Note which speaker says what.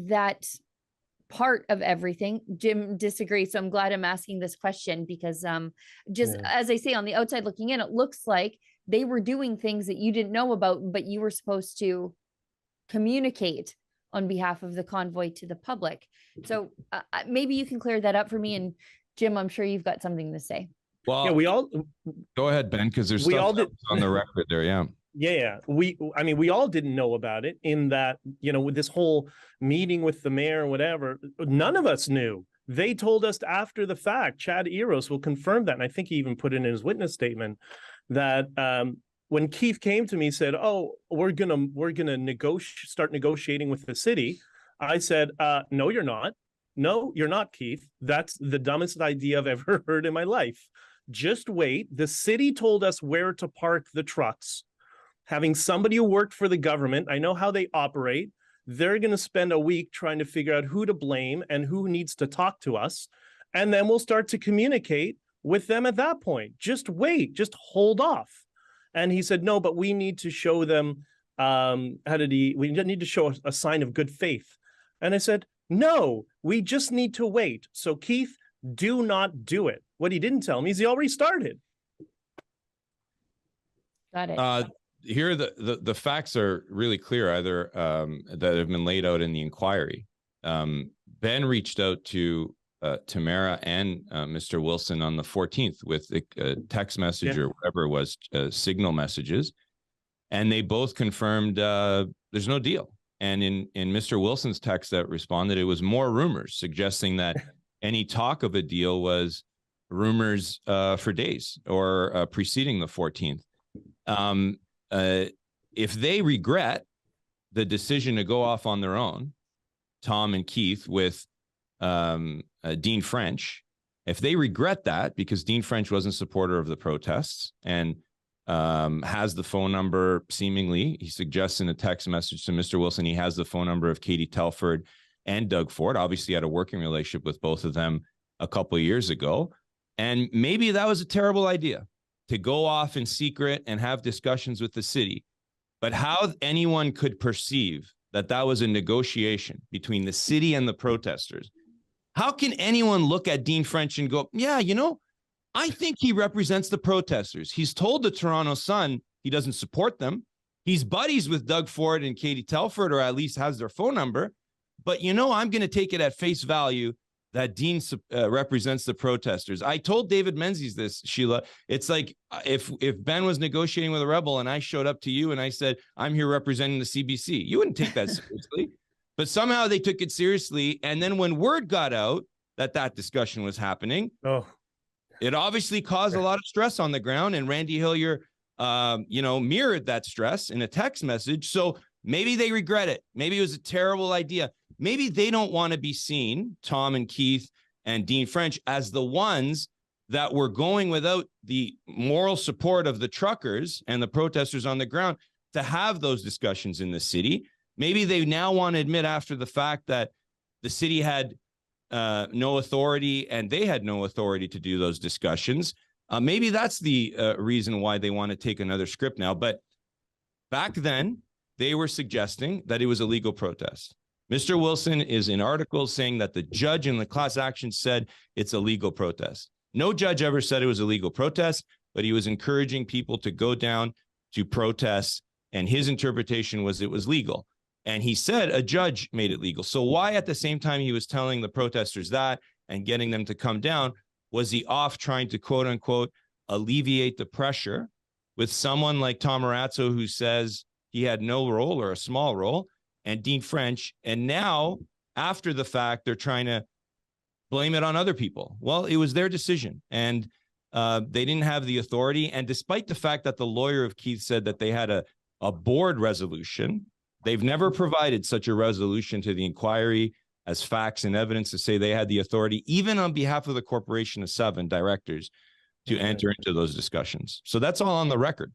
Speaker 1: that part of everything. Jim disagrees, so I'm glad I'm asking this question because as I say, on the outside looking in, it looks like they were doing things that you didn't know about, but you were supposed to communicate on behalf of the convoy to the public. So maybe you can clear that up for me. And Jim, I'm sure you've got something to say.
Speaker 2: Well, yeah, we all go ahead, Ben, because there's stuff on the record there. Yeah.
Speaker 3: Yeah. We all didn't know about it in that, with this whole meeting with the mayor or whatever, none of us knew. They told us after the fact. Chad Eros will confirm that. And I think he even put it in his witness statement that when Keith came to me and said, "Oh, we're gonna start negotiating with the city," I said, "No, you're not. No, you're not, Keith. That's the dumbest idea I've ever heard in my life. Just wait. The city told us where to park the trucks. Having somebody who worked for the government, I know how they operate. They're going to spend a week trying to figure out who to blame and who needs to talk to us. And then we'll start to communicate with them at that point. Just wait. Just hold off." And he said, "No, but we need to show them, we need to show a sign of good faith." And I said, "No, we just need to wait. So Keith, do not do it." What he didn't tell me is he already started.
Speaker 1: Got it.
Speaker 2: Here, the facts are really clear, either that have been laid out in the inquiry. Ben reached out to Tamara and Mr. Wilson on the 14th with a text message or whatever it was, signal messages, and they both confirmed there's no deal. And in Mr. Wilson's text that responded, it was more rumors suggesting that any talk of a deal was rumors for days or preceding the 14th. If they regret the decision to go off on their own, Tom and Keith with Dean French, if they regret that because Dean French wasn't a supporter of the protests and has the phone number, seemingly, he suggests in a text message to Mr. Wilson, he has the phone number of Katie Telford and Doug Ford, obviously had a working relationship with both of them a couple of years ago. And maybe that was a terrible idea to go off in secret and have discussions with the city. But how anyone could perceive that that was a negotiation between the city and the protesters. How can anyone look at Dean French and go, yeah, I think he represents the protesters. He's told the Toronto Sun he doesn't support them. He's buddies with Doug Ford and Katie Telford, or at least has their phone number. But, I'm going to take it at face value that Dean represents the protesters. I told David Menzies this, Sheila. It's like if Ben was negotiating with a rebel and I showed up to you and I said, I'm here representing the CBC, you wouldn't take that seriously. But somehow they took it seriously. And then when word got out that discussion was happening, it obviously caused a lot of stress on the ground. And Randy Hillier, mirrored that stress in a text message. So maybe they regret it. Maybe it was a terrible idea. Maybe they don't want to be seen, Tom and Keith and Dean French, as the ones that were going without the moral support of the truckers and the protesters on the ground to have those discussions in the city. Maybe they now want to admit after the fact that the city had no authority and they had no authority to do those discussions. Maybe that's the reason why they want to take another script now. But back then, they were suggesting that it was a legal protest. Mr. Wilson is in articles saying that the judge in the class action said it's a legal protest. No judge ever said it was a legal protest, but he was encouraging people to go down to protest, and his interpretation was it was legal. And he said a judge made it legal. So why at the same time he was telling the protesters that and getting them to come down, was he off trying to, quote unquote, alleviate the pressure with someone like Tom Marazzo, who says he had no role or a small role, and Dean French, and now after the fact they're trying to blame it on other people? Well, it was their decision, and they didn't have the authority. And despite the fact that the lawyer of Keith said that they had a board resolution, they've never provided such a resolution to the inquiry as facts and evidence to say they had the authority, even on behalf of the corporation of 7 directors, to enter into those discussions. So that's all on the record.